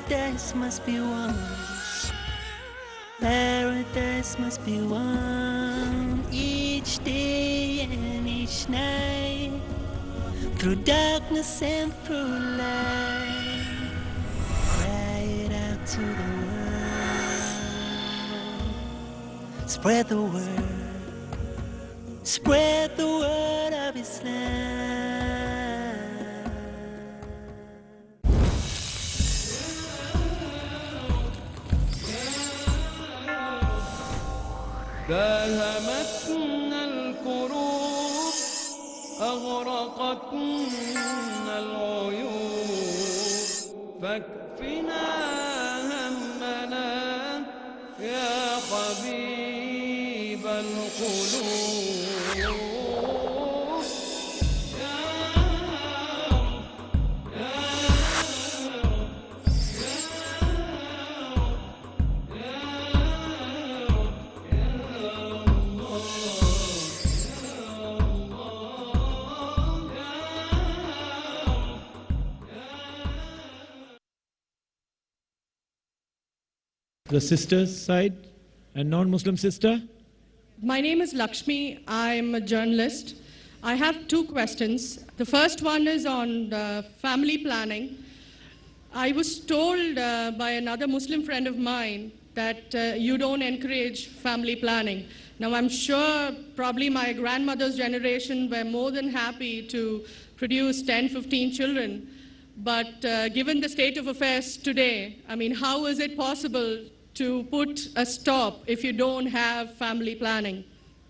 Paradise must be one. Paradise must be one. Each day and each night, through darkness and through light, cry it out to the world. Spread the word. Spread the word of Islam. داهمتنا الكروب أغرقتنا العيوب فاكفنا همنا يا حبيب القلوب The sister's side, a non-Muslim sister. My name is Lakshmi. I'm a journalist. I have two questions. The first one is on family planning. I was told by another Muslim friend of mine that you don't encourage family planning. Now, I'm sure probably my grandmother's generation were more than happy to produce 10, 15 children. But given the state of affairs today, I mean, how is it possible to put a stop if you don't have family planning?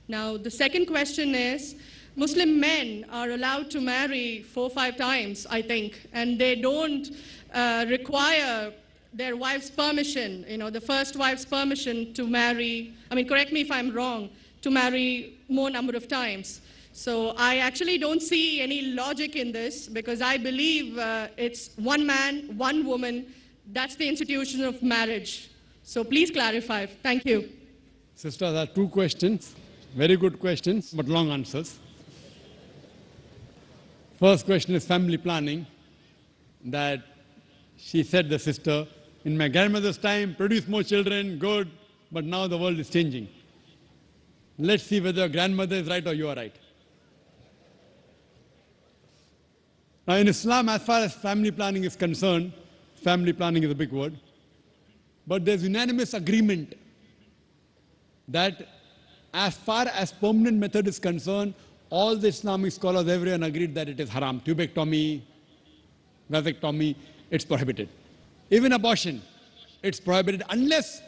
Now, the second question is, Muslim men are allowed to marry 4 or 5 times, I think, and they don't require their wife's permission, the first wife's permission to marry, I mean, correct me if I'm wrong, to marry more number of times. So I actually don't see any logic in this because I believe it's one man, one woman. That's the institution of marriage. So please clarify. Thank you. Sister, there are two questions. Very good questions, but long answers. First question is family planning. That she said, the sister, in my grandmother's time, produce more children, good, but now the world is changing. Let's see whether your grandmother is right or you are right. Now in Islam, as far as family planning is concerned, family planning is a big word, but there's unanimous agreement that as far as permanent method is concerned, all the Islamic scholars, everyone agreed that it is haram. Tubectomy, vasectomy, it's prohibited. Even abortion, it's prohibited unless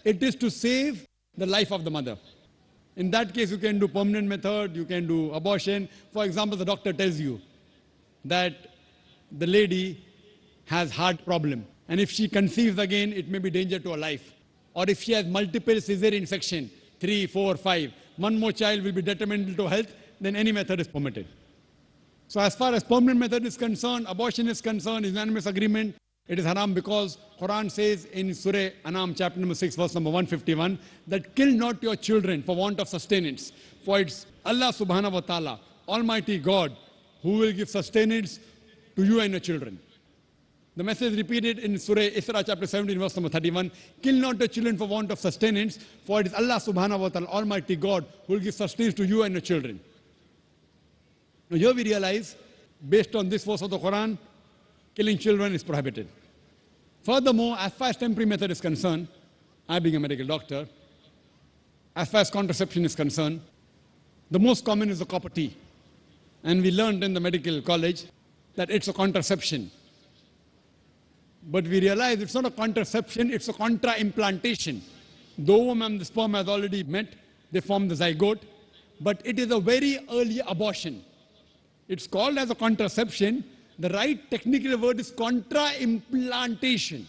it is to save the life of the mother. In that case, you can do permanent method, you can do abortion. For example, the doctor tells you that the lady has heart problem, and if she conceives again, it may be danger to her life. Or if she has multiple cesarean section, 3, 4, 5, one more child will be detrimental to health, then any method is permitted. So as far as permanent method is concerned, abortion is concerned, unanimous agreement, it is haram because Quran says in Surah Anam chapter number 6 verse number 151 that kill not your children for want of sustenance. For it's Allah subhanahu wa ta'ala, Almighty God, who will give sustenance to you and your children. The message repeated in Surah Isra chapter 17 verse number 31, kill not your children for want of sustenance, for it is Allah subhanahu wa ta'ala, Almighty God, who will give sustenance to you and your children. Now here we realize, based on this verse of the Quran, killing children is prohibited. Furthermore, as far as temporary method is concerned, I being a medical doctor, as far as contraception is concerned, the most common is the copper T. And we learned in the medical college that it's a contraception. But we realize it's not a contraception, it's a contra-implantation. The ovum and the sperm has already met, they form the zygote, but it is a very early abortion. It's called as a contraception. The right technical word is contra-implantation.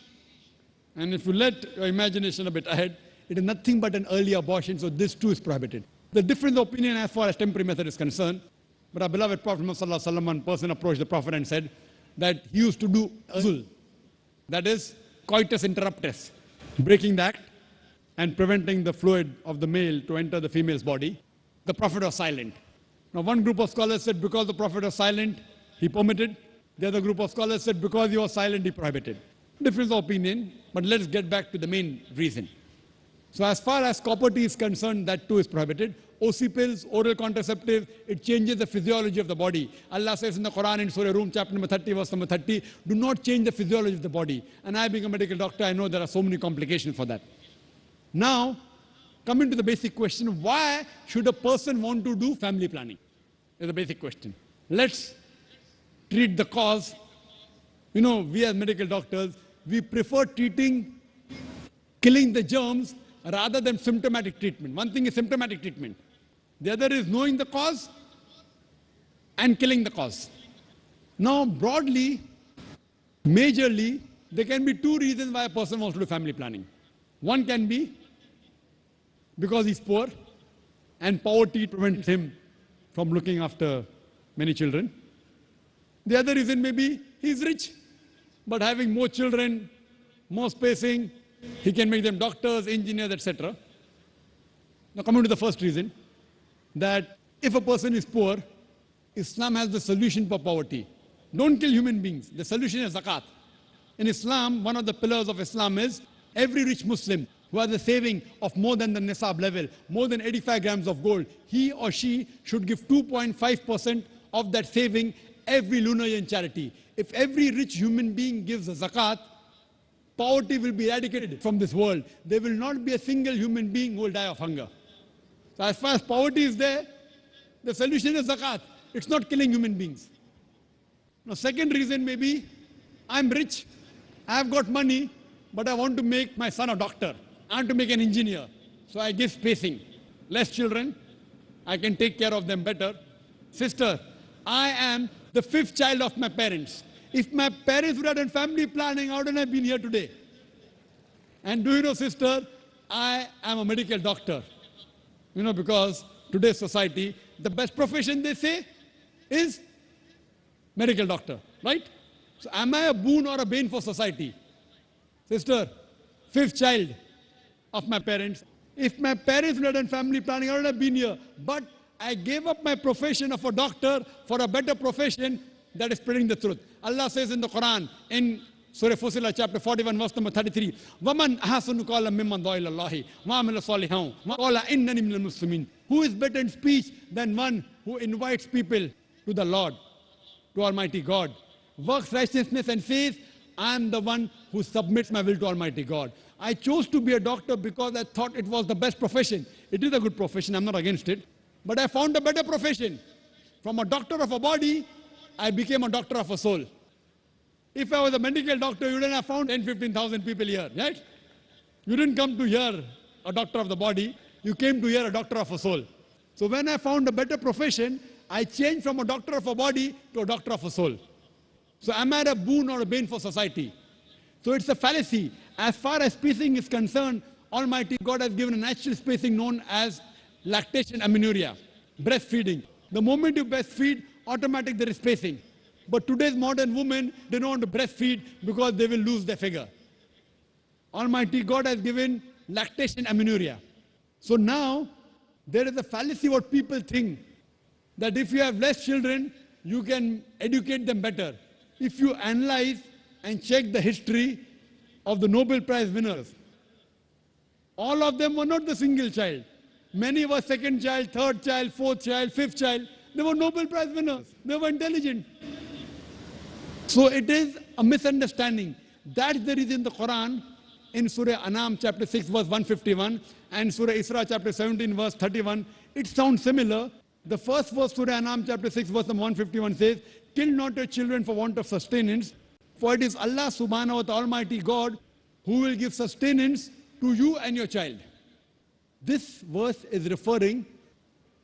And if you let your imagination a bit ahead, it is nothing but an early abortion, so this too is prohibited. The difference of opinion as far as temporary method is concerned, but our beloved Prophet Muhammad, one person approached the Prophet and said that he used to do azul, that is coitus interruptus, breaking the act and preventing the fluid of the male to enter the female's body. The Prophet was silent. Now one group of scholars said because the Prophet was silent, he permitted. The other group of scholars said because he was silent, he prohibited. Difference of opinion, but let's get back to the main reason. So as far as copper tea is concerned, that too is prohibited. OC pills, oral contraceptive, it changes the physiology of the body. Allah says in the Quran in Surah Rum, chapter number 30, verse number 30, do not change the physiology of the body. And I, being a medical doctor, I know there are so many complications for that. Now, coming to the basic question, why should a person want to do family planning? Is the basic question. Let's treat the cause. You know, we as medical doctors, we prefer treating, killing the germs rather than symptomatic treatment. One thing is symptomatic treatment. The other is knowing the cause and killing the cause. Now, broadly, majorly, there can be two reasons why a person wants to do family planning. One can be because he's poor and poverty prevents him from looking after many children. The other reason may be he's rich, but having more children, more spacing, he can make them doctors, engineers, etc. Now coming to the first reason, that if a person is poor, Islam has the solution for poverty. Don't kill human beings. The solution is zakat. In Islam, one of the pillars of Islam is every rich Muslim who has a saving of more than the nisab level, more than 85 grams of gold, he or she should give 2.5% of that saving every lunar year in charity. If every rich human being gives a zakat, poverty will be eradicated from this world. There will not be a single human being who will die of hunger. So as far as poverty is there, the solution is zakat. It's not killing human beings. Now, second reason may be, I'm rich, I've got money, but I want to make my son a doctor. I want to make an engineer. So I give spacing. Less children, I can take care of them better. Sister, I am the fifth child of my parents. If my parents would have done family planning, I wouldn't have been here today. And do you know, sister, I am a medical doctor. You know, because today's society, the best profession they say is medical doctor, right? So am I a boon or a bane for society? Sister, fifth child of my parents. If my parents would have done family planning, I would have been here. But I gave up my profession of a doctor for a better profession that is spreading the truth. Allah says in the Quran, in Surah Fussilat, chapter 41, verse number 33, وَمَنْ أَحْسَنُ قَالًا مِمَّنْ دَعَا إِلَى اللَّهِ وَعَمِلَ صَالِحًا وَقَالَ إِنَّنِي مِنَ الْمُسْلِمِينَ. Who is better in speech than one who invites people to the Lord, to Almighty God, works righteousness and says, I am the one who submits my will to Almighty God. I chose to be a doctor because I thought it was the best profession. It is a good profession, I'm not against it. But I found a better profession. From a doctor of a body, I became a doctor of a soul. If I was a medical doctor, you wouldn't have found 10, 15,000 people here, right? You didn't come to hear a doctor of the body, you came to hear a doctor of a soul. So when I found a better profession, I changed from a doctor of a body to a doctor of a soul. So am I a boon or a bane for society? So it's a fallacy. As far as spacing is concerned, Almighty God has given a natural spacing known as lactation amenorrhea, breastfeeding. The moment you breastfeed, automatically there is spacing. But today's modern women, they don't want to breastfeed because they will lose their figure. Almighty God has given lactation amenorrhea. So now, there is a fallacy what people think, that if you have less children, you can educate them better. If you analyze and check the history of the Nobel Prize winners, all of them were not the single child. Many were second child, third child, fourth child, fifth child. They were Nobel Prize winners. They were intelligent. So it is a misunderstanding. That's the reason the Quran in Surah Anam chapter 6 verse 151 and Surah Isra chapter 17 verse 31, it sounds similar. The first verse, Surah Anam chapter 6 verse 151 says, kill not your children for want of sustenance, for it is Allah subhanahu wa ta'ala Almighty God who will give sustenance to you and your child. This verse is referring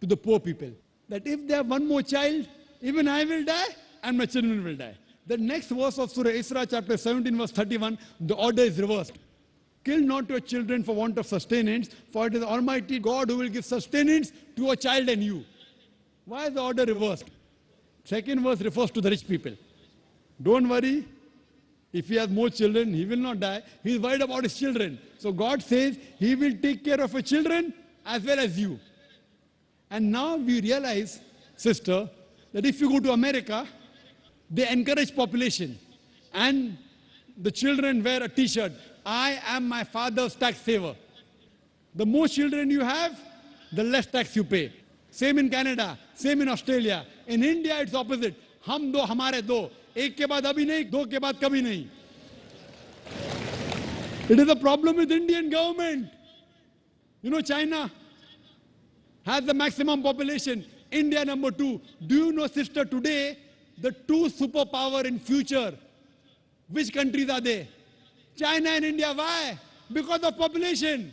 to the poor people. That if they have one more child, even I will die and my children will die. The next verse of Surah Isra chapter 17 verse 31, the order is reversed. Kill not your children for want of sustenance, for it is Almighty God who will give sustenance to a child and you. Why is the order reversed? Second verse refers to the rich people. Don't worry, if he has more children, he will not die. He is worried about his children. So God says he will take care of your children as well as you. And now we realize, sister, that if you go to America, they encourage population. And the children wear a t-shirt, I am my father's tax saver. The more children you have, the less tax you pay. Same in Canada, same in Australia. In India, it's opposite. Hum do, hamare do. Ek ke baad abhi nahi, do ke baad kabhi nahi. It is a problem with Indian government. You know, China has the maximum population. India number 2. Do you know, sister, today, the 2 superpower in future, which countries are they? China and India. Why? Because of population.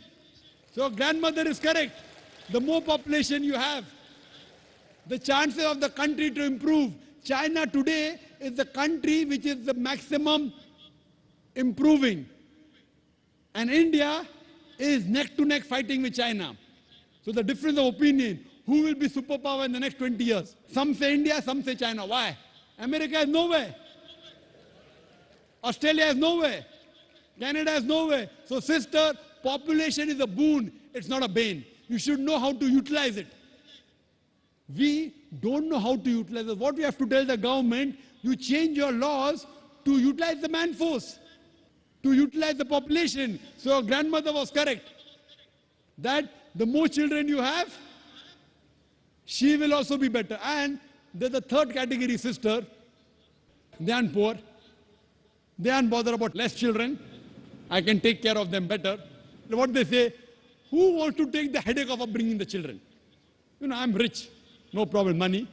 So grandmother is correct. The more population you have, the chances of the country to improve. China today is the country which is the maximum improving. And India is neck to neck fighting with China. So the difference of opinion, who will be superpower in the next 20 years? Some say India, some say China. Why? America has nowhere. Australia has nowhere. Canada has nowhere. So sister, population is a boon. It's not a bane. You should know how to utilize it. We don't know how to utilize it. What we have to tell the government, you change your laws to utilize the man force, to utilize the population. So our grandmother was correct, that the more children you have, she will also be better. And there's a third category, sister. They aren't poor. They aren't bothered about less children. I can take care of them better. What they say, who wants to take the headache of upbringing the children? You know, I'm rich, no problem, money.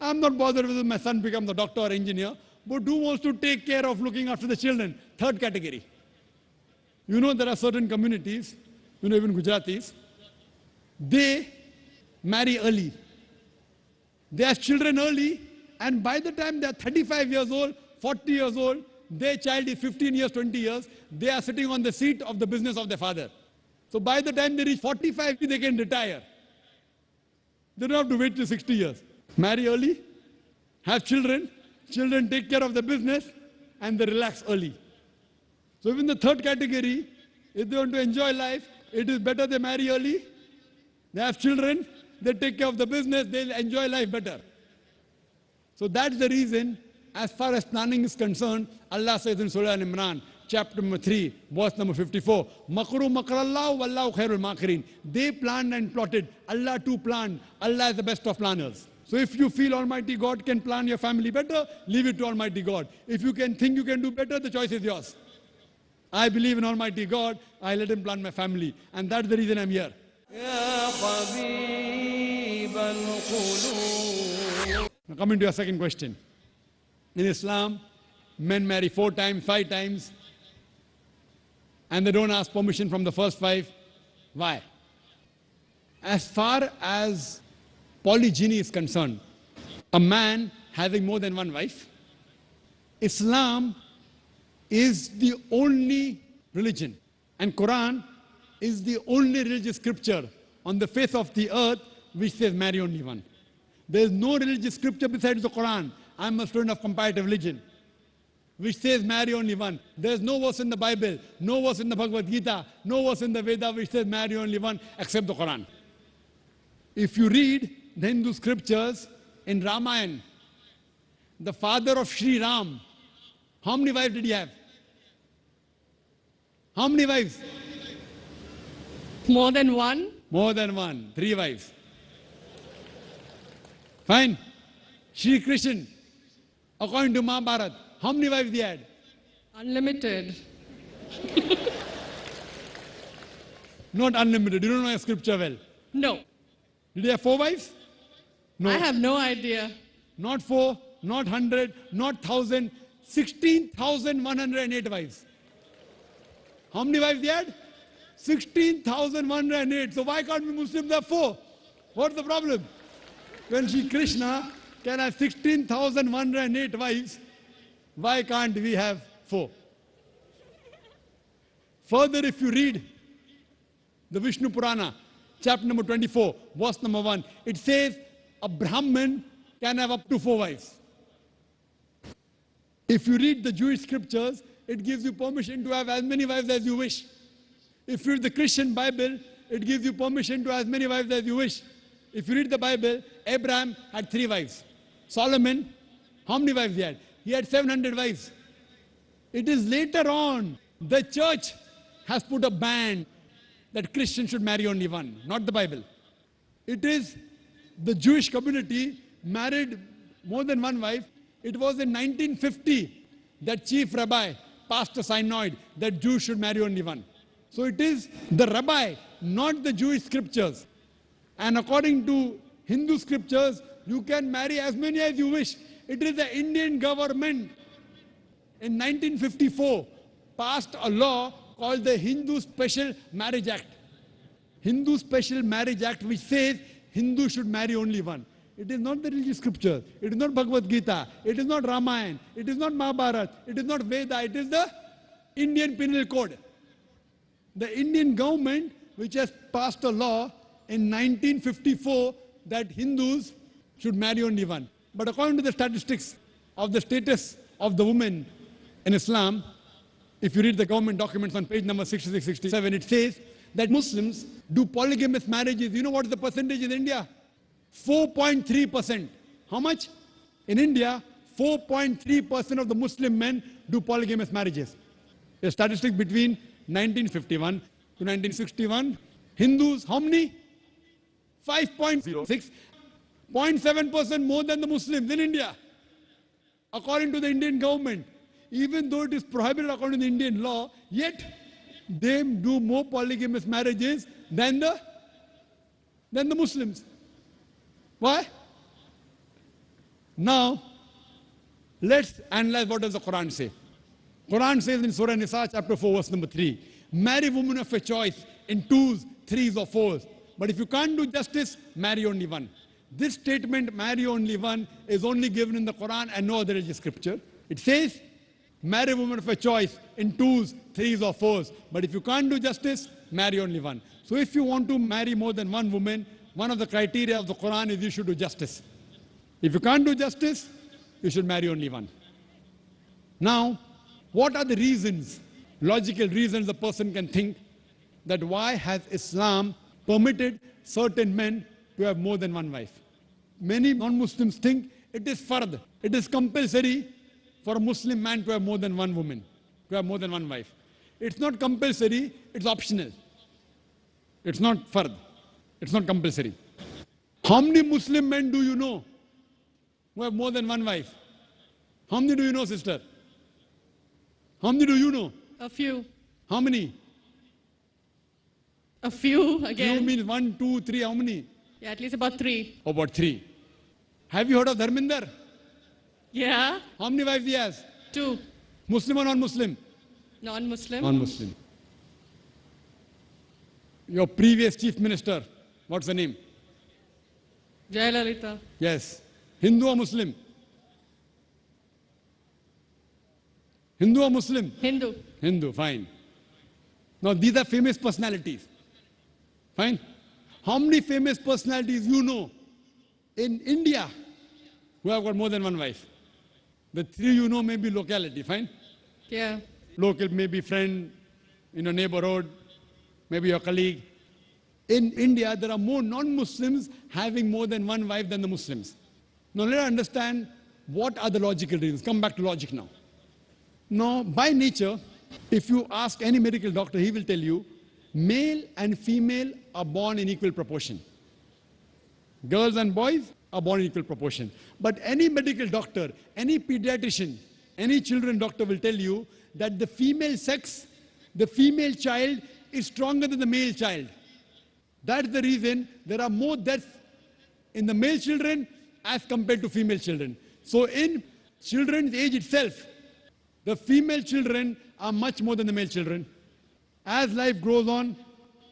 I'm not bothered whether my son becomes a doctor or engineer, but who wants to take care of looking after the children? Third category. You know, there are certain communities, you know, even Gujaratis, they marry early. They have children early, and by the time they are 35 years old, 40 years old, their child is 15 years, 20 years, they are sitting on the seat of the business of their father. So by the time they reach 45, they can retire. They don't have to wait till 60 years. Marry early, have children, children take care of the business, and they relax early. So even the third category, if they want to enjoy life, it is better they marry early, they have children, they take care of the business, they'll enjoy life better. So that's the reason, as far as planning is concerned, Allah says in Surah Al-Imran, chapter number 3, verse number 54, Makru makrallahu wallahu khairul makirin. They planned and plotted. Allah too planned. Allah is the best of planners. So if you feel Almighty God can plan your family better, leave it to Almighty God. If you can think you can do better, the choice is yours. I believe in Almighty God. I let Him plan my family. And that's the reason I'm here. يا حبيب القلوب. Now coming to your second question. In Islam, men marry 4 times, 5 times, and they don't ask permission from the first 5. Why? As far as polygyny is concerned, a man having more than one wife, Islam is the only religion, and Quran is the only religious scripture on the face of the earth which says marry only one. There is no religious scripture besides the Quran. I'm a student of comparative religion, which says marry only one. There is no verse in the Bible, no verse in the Bhagavad Gita, no verse in the Veda which says marry only one except the Quran. If you read the Hindu scriptures in Ramayana, the father of Sri Ram, how many wives did he have? How many wives? More than one? More than one, 3 wives. Fine. Shri Krishna, according to Mahabharata, how many wives he had? Unlimited. Not unlimited. You don't know your scripture well. No. Did he have 4 wives? No. I have no idea. Not 4, not 100, not 1,000, 16,108 wives. How many wives he had? 16,108. So why can't we Muslims have 4? What's the problem? When Shri Krishna can have 16,108 wives, why can't we have 4? Further, if you read the Vishnu Purana, chapter number 24, verse number 1, it says a Brahmin can have up to 4 wives. If you read the Jewish scriptures, it gives you permission to have as many wives as you wish. If you read the Christian Bible, it gives you permission to have as many wives as you wish. If you read the Bible, Abraham had 3 wives. Solomon, how many wives he had? He had 700 wives. It is later on the church has put a ban that Christians should marry only one, not the Bible. It is the Jewish community married more than one wife. It was in 1950 that chief rabbi passed a synod that Jews should marry only one. So it is the rabbi, not the Jewish scriptures. And according to Hindu scriptures, you can marry as many as you wish. It is the Indian government in 1954 passed a law called the Hindu Special Marriage Act. Hindu Special Marriage Act, which says Hindus should marry only one. It is not the religious scripture. It is not Bhagavad Gita. It is not Ramayana. It is not Mahabharata. It is not Veda. It is the Indian Penal Code. The Indian government, which has passed a law in 1954 that Hindus should marry only one. But according to the statistics of the status of the woman in Islam, if you read the government documents on page number 66, 67, it says that Muslims do polygamous marriages. You know what is the percentage in India? 4.3%. How much? In India, 4.3% of the Muslim men do polygamous marriages. A statistic between 1951 to 1961. Hindus, how many? 5.06. 0.7% more than the Muslims in India. According to the Indian government, even though it is prohibited according to the Indian law, yet they do more polygamous marriages than the Muslims. Why? Now, let's analyze what does the Quran say. Quran says in Surah Nisa, chapter 4, verse number 3, marry women of your choice in twos, threes or fours. But if you can't do justice, marry only one. This statement, marry only one, is only given in the Quran and no other religious scripture. It says, marry women of your choice in twos, threes or fours. But if you can't do justice, marry only one. So if you want to marry more than one woman, one of the criteria of the Quran is you should do justice. If you can't do justice, you should marry only one. Now, what are the reasons, logical reasons a person can think that why has Islam permitted certain men to have more than one wife? Many non-Muslims think it is fard, it is compulsory for a Muslim man to have more than one woman, to have more than one wife. It's not compulsory, it's optional. It's not fard, it's not compulsory. How many Muslim men do you know who have more than one wife? How many do you know, sister? How many do you know? A few. How many? A few again. Few means 1, 2, 3, how many? Yeah, at least about 3. About 3. Have you heard of Dharminder? Yeah. How many wives he has? 2. Muslim or non-Muslim? Non-Muslim. Non-Muslim. Your previous chief minister, what's the name? Jayalalitha. Yes. Hindu or Muslim? Hindu or Muslim? Hindu. Hindu, fine. Now these are famous personalities. Fine. How many famous personalities you know in India who have got more than one wife? The 3 you know may be locality, fine? Yeah. Local, maybe friend in your neighborhood, maybe your colleague. In India, there are more non-Muslims having more than one wife than the Muslims. Now let us understand what are the logical reasons. Come back to logic now. Now, by nature, if you ask any medical doctor, he will tell you, male and female are born in equal proportion. Girls and boys are born in equal proportion. But any medical doctor, any pediatrician, any children doctor will tell you that the female sex, the female child is stronger than the male child. That's the reason there are more deaths in the male children as compared to female children. So in children's age itself, the female children are much more than the male children. As life grows on,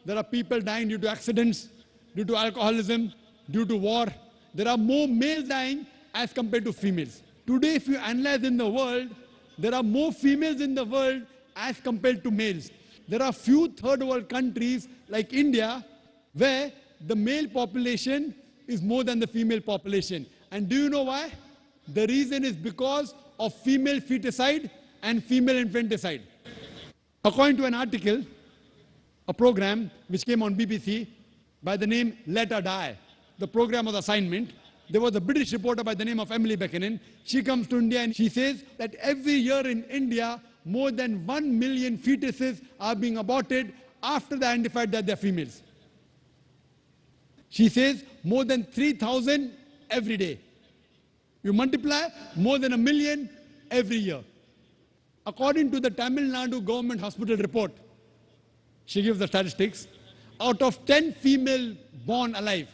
there are people dying due to accidents, due to alcoholism, due to war. There are more males dying as compared to females. Today, if you analyze in the world, there are more females in the world as compared to males. There are few third world countries like India where the male population is more than the female population. And do you know why? The reason is because of female feticide and female infanticide. According to an article, a program which came on BBC by the name Let Her Die, the program was assignment. There was a British reporter by the name of Emily Buchanan. She comes to India and she says that every year in India, more than 1 million fetuses are being aborted after they identified that they're females. She says more than 3,000 every day. You multiply, more than 1 million every year. According to the Tamil Nadu government hospital report, she gives the statistics, out of 10 female born alive,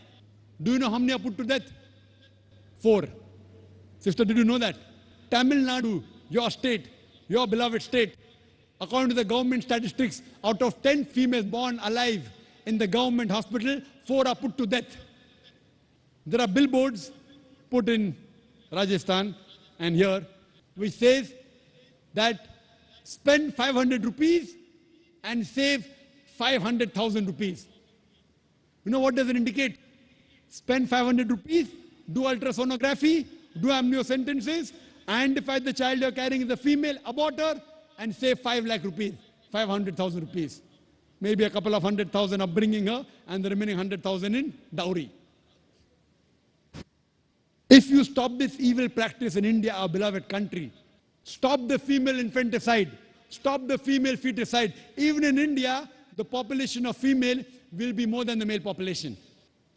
do you know how many are put to death? 4. Sister, did you know that? Tamil Nadu, your state, your beloved state, according to the government statistics, out of 10 females born alive in the government hospital, 4 are put to death. There are billboards put in Rajasthan and here, which says that spend 500 rupees and save 500,000 rupees. You know what does it indicate? Spend 500 rupees, do ultrasonography, do amniocentesis, identify the child you're carrying is a female, abort her, and save 5 lakh rupees, 500,000 rupees. Maybe a couple of 100,000 upbringing her, and the remaining 100,000 in dowry. If you stop this evil practice in India, our beloved country, stop the female infanticide, stop the female feticide. Even in India, the population of female will be more than the male population.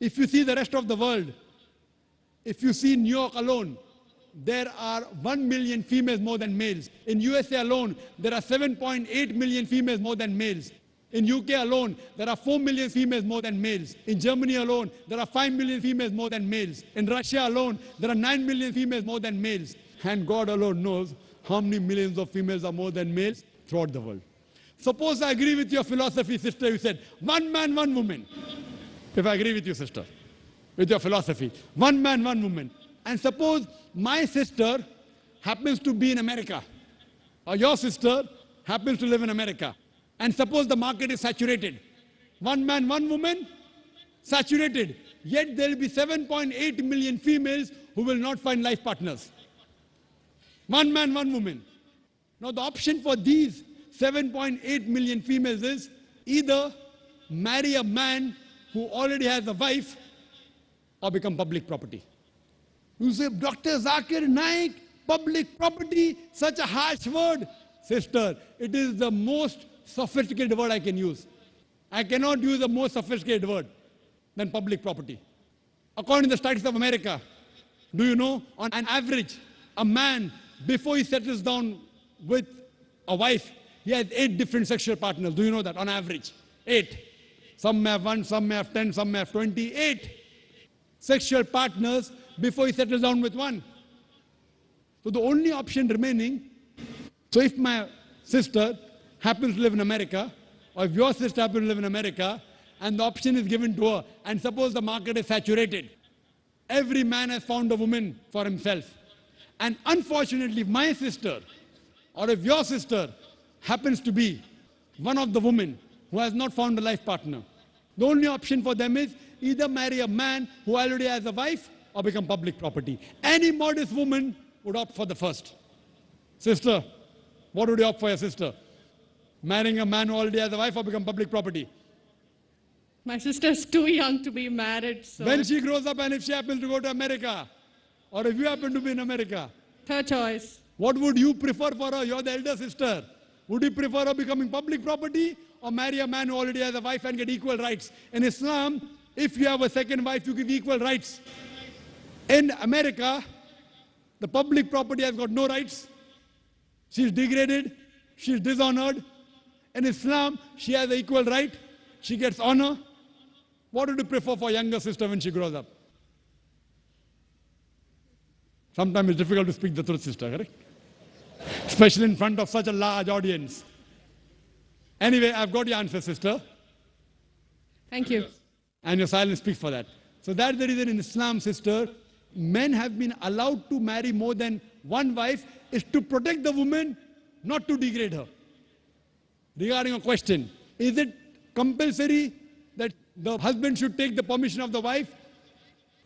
If you see the rest of the world, if you see New York alone, there are 1 million females more than males. In USA alone, there are 7.8 million females more than males. In UK alone, there are 4 million females more than males. In Germany alone, there are 5 million females more than males. In Russia alone, there are 9 million females more than males. And God alone knows how many millions of females are more than males throughout the world. Suppose I agree with your philosophy, sister, you said, 1 man, 1 woman. If I agree with you, sister, with your philosophy, 1 man, 1 woman. And suppose my sister happens to be in America, or your sister happens to live in America. And suppose the market is saturated. 1 man, 1 woman, saturated. Yet there will be 7.8 million females who will not find life partners. 1 man, 1 woman. Now the option for these 7.8 million females is either marry a man who already has a wife or become public property. You say, Dr. Zakir Naik, public property, such a harsh word. Sister, it is the most sophisticated word I can use. I cannot use a more sophisticated word than public property. According to the Statistics of America, do you know, on an average, a man, before he settles down with a wife, he has 8 different sexual partners. Do you know that? On average, 8. Some may have 1, some may have 10, some may have 28 sexual partners before he settles down with one. So the only option remaining, so if my sister happens to live in America, or if your sister happens to live in America, and the option is given to her, and suppose the market is saturated, every man has found a woman for himself. And unfortunately, if my sister, or if your sister happens to be one of the women who has not found a life partner, the only option for them is either marry a man who already has a wife or become public property. Any modest woman would opt for the first. Sister, what would you opt for your sister? Marrying a man who already has a wife or become public property? My sister is too young to be married, so... When she grows up and if she happens to go to America, or if you happen to be in America, Third choice. what would you prefer for her? You're the elder sister. Would you prefer her becoming public property or marry a man who already has a wife and get equal rights? In Islam, if you have a second wife, you give equal rights. In America, the public property has got no rights. She's degraded. She's dishonored. In Islam, she has an equal right. She gets honor. What would you prefer for younger sister when she grows up? Sometimes it's difficult to speak the truth, sister, correct? Especially in front of such a large audience. Anyway, I've got your answer, sister. Thank you. And your silence speaks for that. So that's the reason in Islam, sister, men have been allowed to marry more than one wife is to protect the woman, not to degrade her. Regarding a question, is it compulsory that the husband should take the permission of the wife?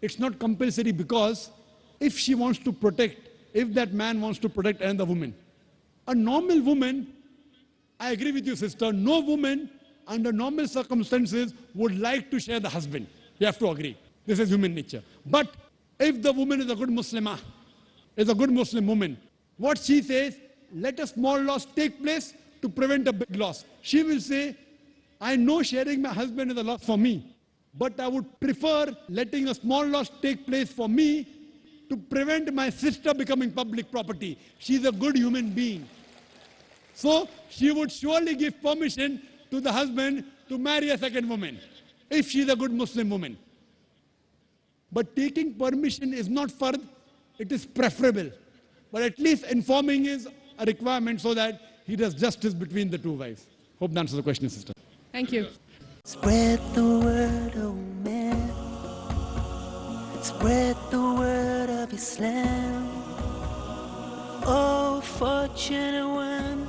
It's not compulsory because if she wants to protect, if that man wants to protect another woman, a normal woman, I agree with you, sister, no woman under normal circumstances would like to share the husband. You have to agree. This is human nature. But if the woman is a good Muslimah, is a good Muslim woman, what she says, let a small loss take place to prevent a big loss. She will say, I know sharing my husband is a loss for me, but I would prefer letting a small loss take place for me to prevent my sister becoming public property. She's a good human being. So she would surely give permission to the husband to marry a second woman, if she's a good Muslim woman. But taking permission is not fard, it is preferable. But at least informing is a requirement so that he does justice between the two wives. Hope that answers the question, sister. Thank you. Spread the word, oh man. Spread the word of Islam. Oh, fortunate one.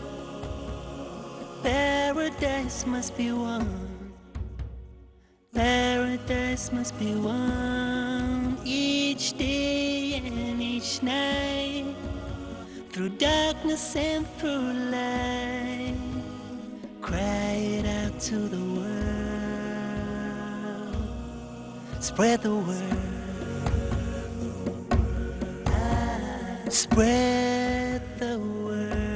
Paradise must be won. Paradise must be won. Each day and each night. Through darkness and through light. Cry it out to the world. Spread the word. Spread the word.